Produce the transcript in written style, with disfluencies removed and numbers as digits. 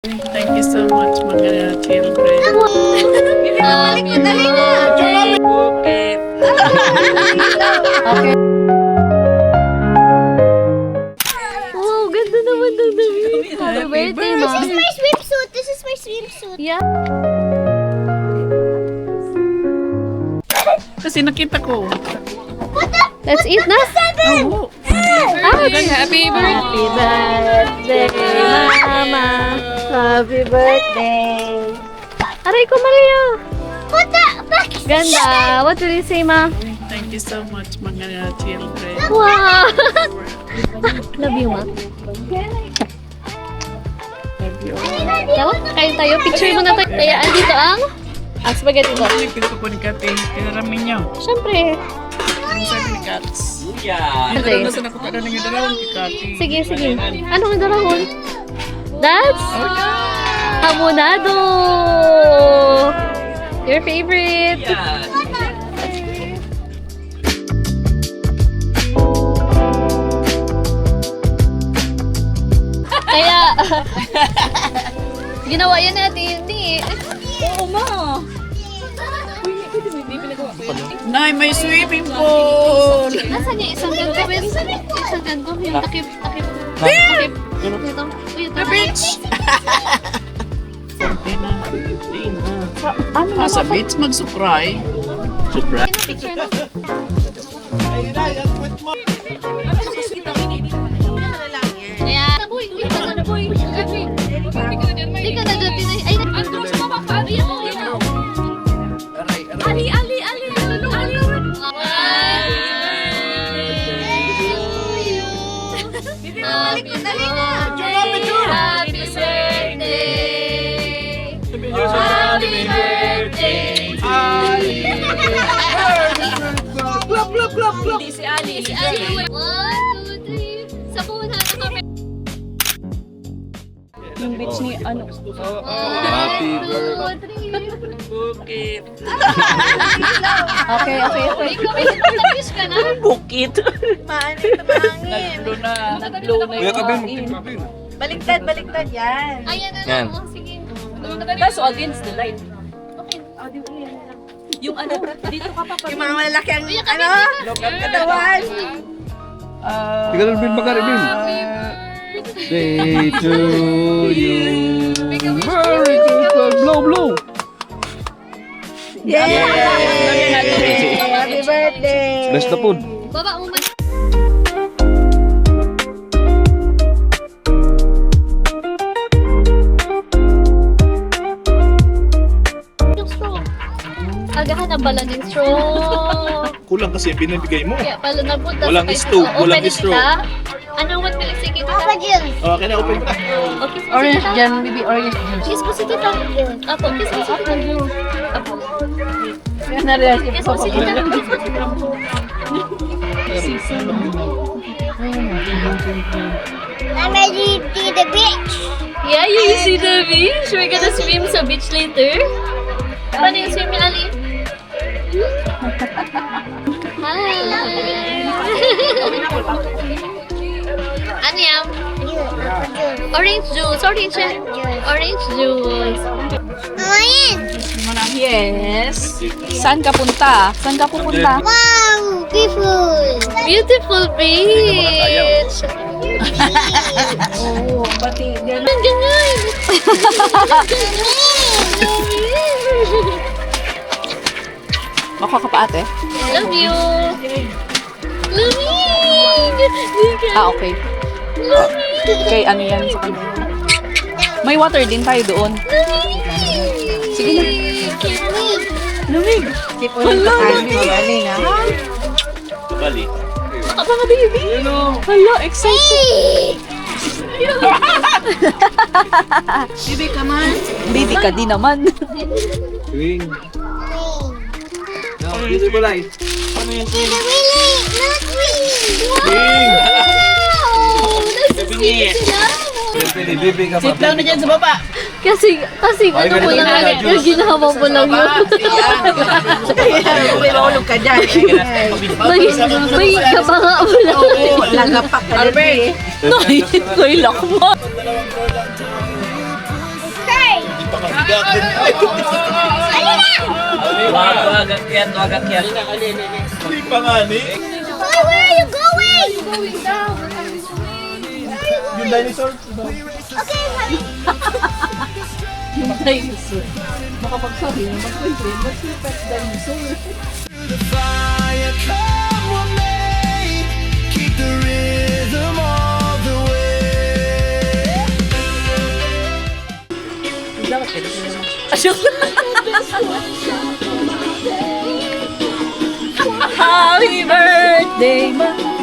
Thank you so much, mga children. Balik mo, dali na. Okay. Okay. Oh, ganda naman ng damit. Happy birthday, This Mom. is my swimsuit. This is my swimsuit. Yeah. Kasi nakita ko. Let's eat na. Oh, Happy birthday. Happy birthday, Mama. Happy birthday. Aray ko, Maria. What the? Ganda. What will you say, Ma? thank you so much, mga children. Wow. Love you, Ma. Yawa, kain tayo. Picture muna tayo. Kaya andito ang spaghetti ko. Ano yung pinto ko ni Kati? Pinaramin niyo. Siyempre. Ang sabi ni Kats. Ate. Ito na sa nakutada ng dalawang kay Kati. Sige, sige. Anong darahon? That's hamonado. Your favorite. Kaya, ginawa yan natin, hindi. Oo, ma. Nay, may swimming pool! Nasaan yung isang ganto, Ben? Isang ganto, yung takip. Takip. Ito. Uy, ito. The beach! Sa beach magsupray. Supray? Picture na. Ayan. Boy, uy, taga na, boy. Hindi ka na dyan, Pinay. Ay, nandun sa baba pa. Ayan, Ali. Balik mo, dali na. Happy birthday. Hindi si Ali. Si Ali. 1, 2, 3. Sa punan na kami. Yung beach ni ano. Happy birthday. Bukit. Okay. Ikaw, nag-wish ka na? Bukit. Maano ito mahangin. Naglo na. Naglo na yung Baliktad yan. Ayan na lang. Oh, sige. Kaso against the light. Yung ano, dito ka pa Yung mga malalaki ang Uy, ano, katawan. Tiga dulu bin bakar bin. Day to you. Merry Christmas. Blow. Yay! Happy birthday! Bless the food. Baba mo man. Yung straw. Agahan na pala ng straw. Kulang kasi yung binibigay mo. Kaya pala napunta Walang sa straw, Oo, walang pwede straw. kita. Anong what will you say kita? Papa Jill. Okay na, open na. Okay, orange dyan, baby orange dyan. Kiss mo si tita. Apo, kiss mo si tita. Apo. Kiss mo si tita. Kiss mo si tita. I'm ready to the beach. Yeah, you see the beach? We're gonna swim sa beach later. Paano yung swim ni Ali? Hi! Ano yan? Orange juice. Orange juice. Ayan. Yes. Saan ka punta? Saan ka pupunta? Wow, beautiful. Beautiful beach. Oo, pati Ganyan. Maka ka pa ate? Love you. Love you. Okay. Okay, ano yan sa kanya? May water din tayo doon. Sige na. Lumig. Hala, magaling ha. Bali. Baka mga baby. Hala, excited. Bibi ka man. Baby ka din naman. Wing. Now, visualize. Ano yung It's a really not really. Wing! Wow! Nasa sweet sila. Bibi ka Sit down na dyan sa baba. Kasi ano mo lang, ginawa mo lang yun. May maulog ka dyan. May kabanga mo lang. Oo, lagapak ka dyan. Albert! Koy lakma. Pangagagin. Wagak yan, wagak yan. Hindi pa nga ni. Boy, where are you going? Going down. Yung dinosaur. Okay, honey. Yung dinosaur. Baka pagsabi, mag-boyfriend, what's your pet dinosaur? The fire, come with me. Keep the rhythm all the way. Dapat ka na naman. Happy birthday, ma.